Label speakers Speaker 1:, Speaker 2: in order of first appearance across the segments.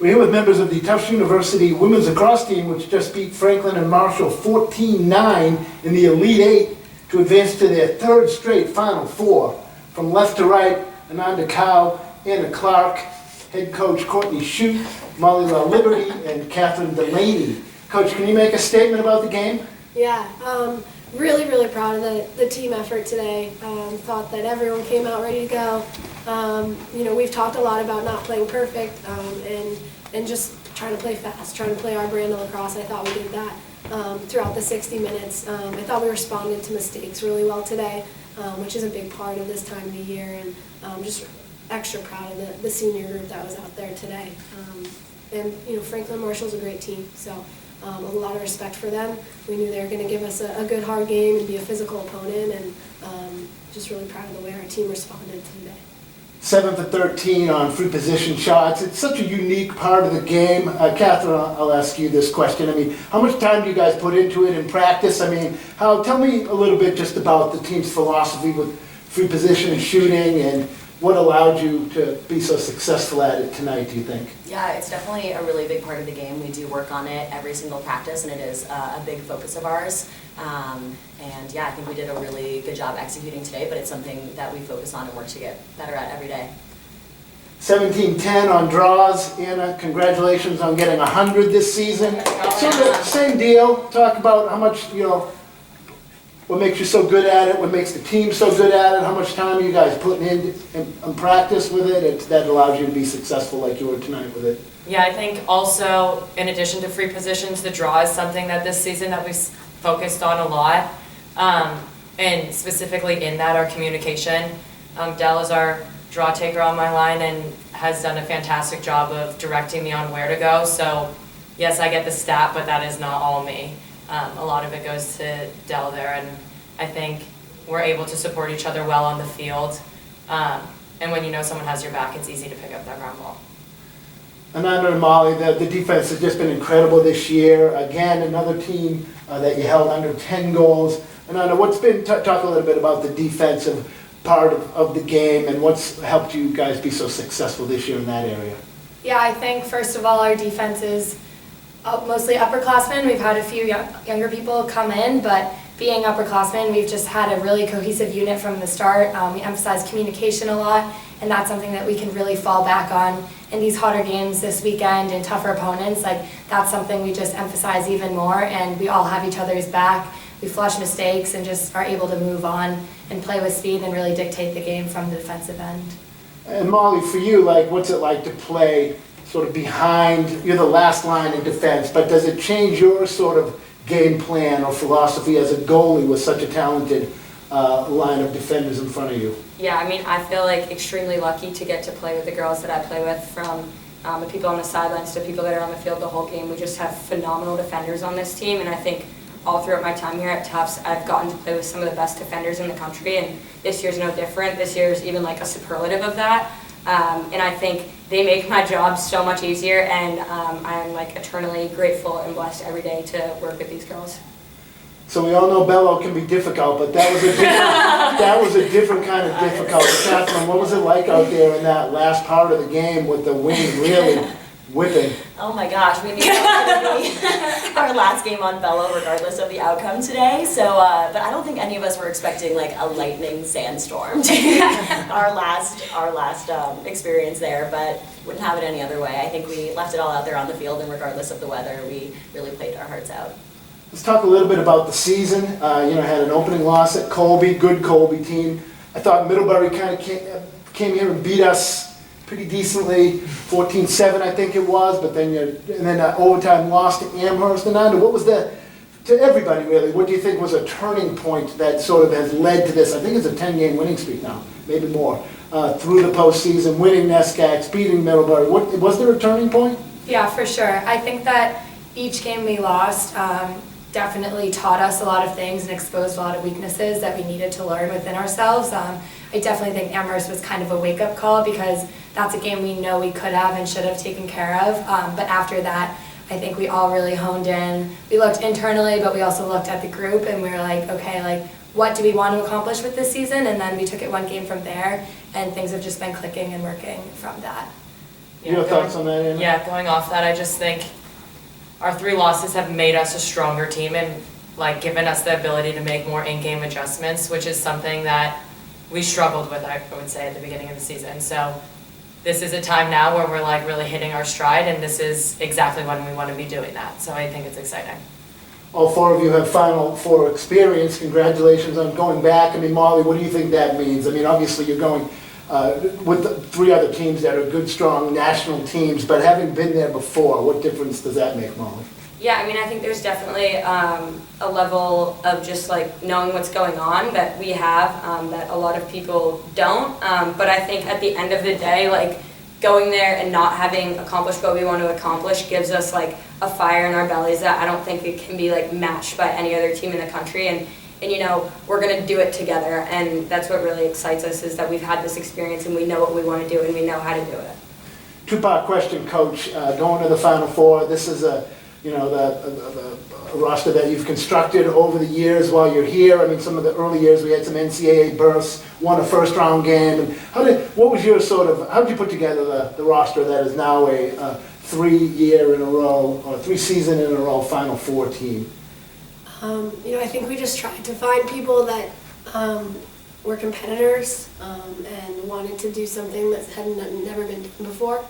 Speaker 1: We're here with members of the Tufts University women's lacrosse team, which just beat Franklin and Marshall 14-9 in the Elite Eight to advance to their third straight Final Four. From left to right, Ananda Cow, Erin Clark, head coach Courtney Clark, Molly LaLiberty, and Catherine Delaney. Coach, can you make a statement about the game?
Speaker 2: Yeah, really proud of the team effort today. Thought that everyone came out ready to go. We've talked a lot about not playing perfect and just trying to play fast, trying to play our brand of lacrosse. I thought we did that throughout the 60 minutes. I thought we responded to mistakes really well today, which is a big part of this time of the year, and just extra proud of the senior group that was out there today. Franklin Marshall's a great team, so a lot of respect for them. We knew they were going to give us a good hard game and be a physical opponent, and just really proud of the way our team responded today.
Speaker 1: 7 for 13 on free position shots. It's such a unique part of the game. Catherine, I'll ask you this question. I mean, how much time do you guys put into it in practice? I mean, tell me a little bit just about the team's philosophy with free position and shooting, and what allowed you to be so successful at it tonight, do you think?
Speaker 3: Yeah, it's definitely a really big part of the game. We do work on it every single practice, and it is a big focus of ours. And yeah, I think we did a really good job executing today, but it's something that we focus on and work to get better at every day.
Speaker 1: 17-10 on draws. Anna, congratulations on getting 100 this season. Same deal. Talk about how much, what makes you so good at it, what makes the team so good at it, how much time are you guys putting in practice with it that allows you to be successful like you were tonight with it?
Speaker 4: Yeah, I think also, in addition to free positions, the draw is something that this season that we've focused on a lot. And specifically in that, our communication. Dell is our draw taker on my line and has done a fantastic job of directing me on where to go. So yes, I get the stat, but that is not all me. A lot of it goes to Dell there, and I think we're able to support each other well on the field. And when you know someone has your back, it's easy to pick up that ground ball.
Speaker 1: Ananda and Molly, the defense has just been incredible this year. Again, another team that you held under 10 goals. Ananda, what's been, talk a little bit about the defensive part of the game and what's helped you guys be so successful this year in that area?
Speaker 5: Yeah, I think first of all our defense is mostly upperclassmen. We've had a few younger people come in, but being upperclassmen, we've just had a really cohesive unit from the start. We emphasize communication a lot, and that's something that we can really fall back on in these hotter games this weekend and tougher opponents. Like, that's something we just emphasize even more, and we all have each other's back. We flush mistakes and just are able to move on and play with speed and really dictate the game from the defensive end.
Speaker 1: And Molly, for you, what's it like to play sort of behind, you're the last line in defense, but does it change your sort of game plan or philosophy as a goalie with such a talented line of defenders in front of you?
Speaker 6: Yeah, I mean, I feel like extremely lucky to get to play with the girls that I play with, from the people on the sidelines to people that are on the field the whole game. We just have phenomenal defenders on this team, and I think all throughout my time here at Tufts, I've gotten to play with some of the best defenders in the country, and this year's no different. This year's even like a superlative of that. And I think they make my job so much easier, and I'm like eternally grateful and blessed every day to work with these girls.
Speaker 1: So we all know Bello can be difficult, but that was a different kind of difficult. Catherine, what was it like out there in that last part of the game with the wind really whipping?
Speaker 3: Oh my gosh, we knew that was going to be our last game on Bello regardless of the outcome today. So, but I don't think any of us were expecting like a lightning sandstorm to be our last experience there, but wouldn't have it any other way. I think we left it all out there on the field, and regardless of the weather, we really played our hearts out.
Speaker 1: Let's talk a little bit about the season. Had an opening loss at Colby, good Colby team. I thought Middlebury kind of came here and beat us pretty decently, 14-7 I think it was, but then overtime loss to Amherst. And what was to everybody really, what do you think was a turning point that sort of has led to this? I think it's a 10-game winning streak now, maybe more, through the postseason, winning NESCACs, beating Middlebury. Was there a turning point?
Speaker 5: Yeah, for sure. I think that each game we lost definitely taught us a lot of things and exposed a lot of weaknesses that we needed to learn within ourselves. I definitely think Amherst was kind of a wake-up call, because that's a game we know we could have and should have taken care of. But after that, I think we all really honed in. We looked internally, but we also looked at the group, and we were like, okay, what do we want to accomplish with this season? And then we took it one game from there, and things have just been clicking and working from that.
Speaker 1: Your thoughts on that, Anna?
Speaker 4: Yeah, going off that, I just think our 3 losses have made us a stronger team and like given us the ability to make more in-game adjustments, which is something that we struggled with, I would say, at the beginning of the season. So this is a time now where we're like really hitting our stride, and this is exactly when we want to be doing that. So I think it's exciting.
Speaker 1: All 4 of you have Final Four experience. Congratulations on going back. I mean, Molly, what do you think that means? I mean, obviously you're going with the 3 other teams that are good, strong national teams, but having been there before, what difference does that make, Molly?
Speaker 6: Yeah, I mean, I think there's definitely a level of just like knowing what's going on that we have that a lot of people don't. But I think at the end of the day, like going there and not having accomplished what we want to accomplish gives us like a fire in our bellies that I don't think it can be like matched by any other team in the country. And you know, we're going to do it together. And that's what really excites us, is that we've had this experience and we know what we want to do and we know how to do it.
Speaker 1: 2-part question, Coach. Going to the Final Four, this is a the roster that you've constructed over the years while you're here. I mean, some of the early years we had some NCAA bursts, won a first-round game. And how did you put together the roster that is now a 3-year in a row, or 3 season in a row Final Four team?
Speaker 2: I think we just tried to find people that were competitors and wanted to do something that had never been done before.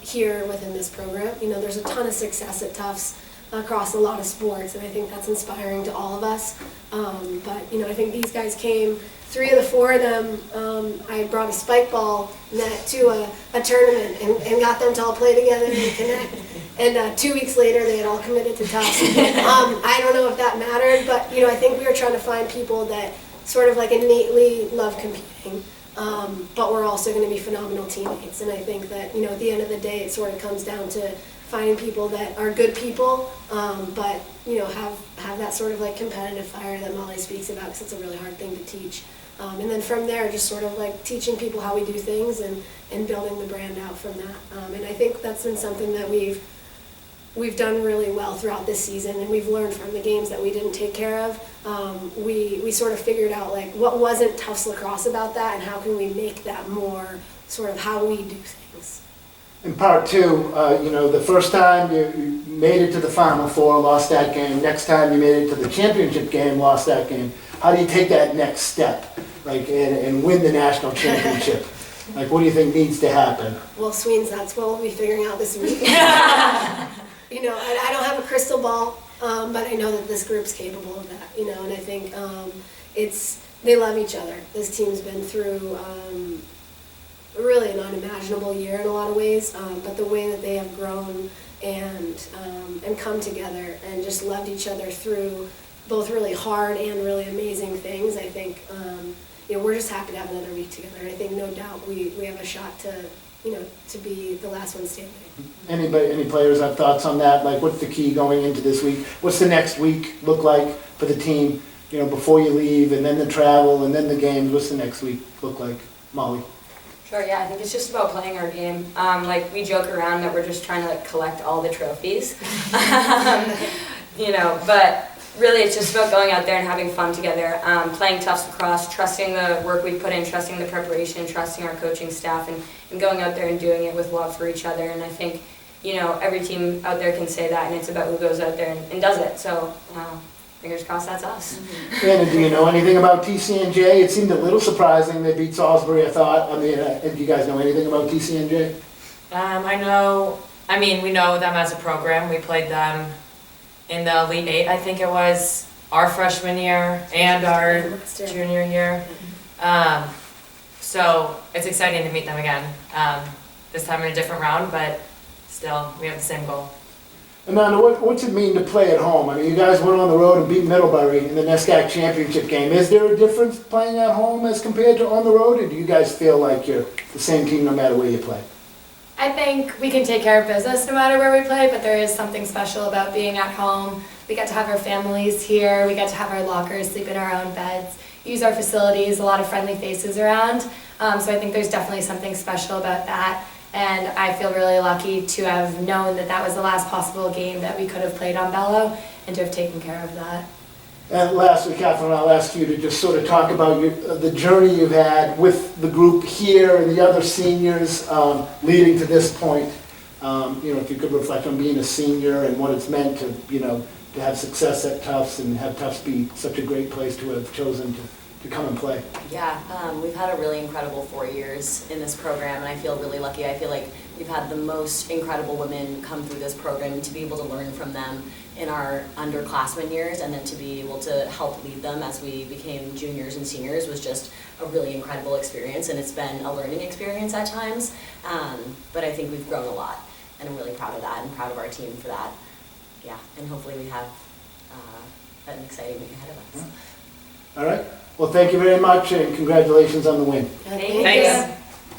Speaker 2: Here within this program. There's a ton of success at Tufts across a lot of sports, and I think that's inspiring to all of us. But I think these guys came, 3 of the 4 of them, I brought a spike ball net to a tournament and got them to all play together and connect. And 2 weeks later, they had all committed to Tufts. I don't know if that mattered, but I think we were trying to find people that sort of like innately love competing. But we're also going to be phenomenal teammates, and I think that at the end of the day, it sort of comes down to finding people that are good people, but have that sort of like competitive fire that Molly speaks about, because it's a really hard thing to teach. And then from there, just sort of like teaching people how we do things and building the brand out from that. And I think that's been something that we've done really well throughout this season, and we've learned from the games that we didn't take care of. We sort of figured out like what wasn't Tufts lacrosse about that, and how can we make that more sort of how we do things.
Speaker 1: In part 2, the first time you made it to the Final Four, lost that game. Next time you made it to the championship game, lost that game. How do you take that next step, like, and win the national championship? Like, what do you think needs to happen?
Speaker 2: Well, Sweens, that's what we'll be figuring out this week. I don't have a crystal ball, but I know that this group's capable of that, and I think they love each other. This team's been through really an unimaginable year in a lot of ways, but the way that they have grown and come together and just loved each other through both really hard and really amazing things, I think we're just happy to have another week together. And I think no doubt we have a shot to be the last one standing.
Speaker 1: Any players have thoughts on that? Like, what's the key going into this week? What's the next week look like for the team, before you leave, and then the travel, and then the games? What's the next week look like? Molly?
Speaker 6: Sure, yeah, I think it's just about playing our game. We joke around that we're just trying to collect all the trophies. But really it's just about going out there and having fun together, playing Tufts lacrosse, trusting the work we put in, trusting the preparation, trusting our coaching staff, and going out there and doing it with love for each other. And I think, every team out there can say that, and it's about who goes out there and does it. So, fingers crossed that's us.
Speaker 1: Anna, do you know anything about TCNJ? It seemed a little surprising they beat Salisbury, I thought. Do you guys know anything about TCNJ?
Speaker 4: We know them as a program. We played them in the Elite 8, I think it was, our freshman year and our junior year. So it's exciting to meet them again, this time in a different round, but still, we have the same goal.
Speaker 1: Amanda, what's it mean to play at home? You guys went on the road and beat Middlebury in the NESCAC championship game. Is there a difference playing at home as compared to on the road, or do you guys feel like you're the same team no matter where you play?
Speaker 5: I think we can take care of business no matter where we play, but there is something special about being at home. We get to have our families here, we get to have our lockers, sleep in our own beds, use our facilities, a lot of friendly faces around. So I think there's definitely something special about that. And I feel really lucky to have known that that was the last possible game that we could have played on Bello and to have taken care of that.
Speaker 1: And lastly, Catherine, I'll ask you to just sort of talk about the journey you've had with the group here and the other seniors leading to this point. If you could reflect on being a senior and what it's meant to, to have success at Tufts and have Tufts be such a great place to have chosen to come and play.
Speaker 3: Yeah, we've had a really incredible 4 years in this program, and I feel really lucky. I feel like we've had the most incredible women come through this program, and to be able to learn from them in our underclassmen years, and then to be able to help lead them as we became juniors and seniors was just a really incredible experience, and it's been a learning experience at times, but I think we've grown a lot, and I'm really proud of that and proud of our team for that. Yeah, and hopefully we have an exciting week ahead of us.
Speaker 1: All right. Well, thank you very much, and congratulations on the win.
Speaker 3: Thank you.
Speaker 4: Thanks.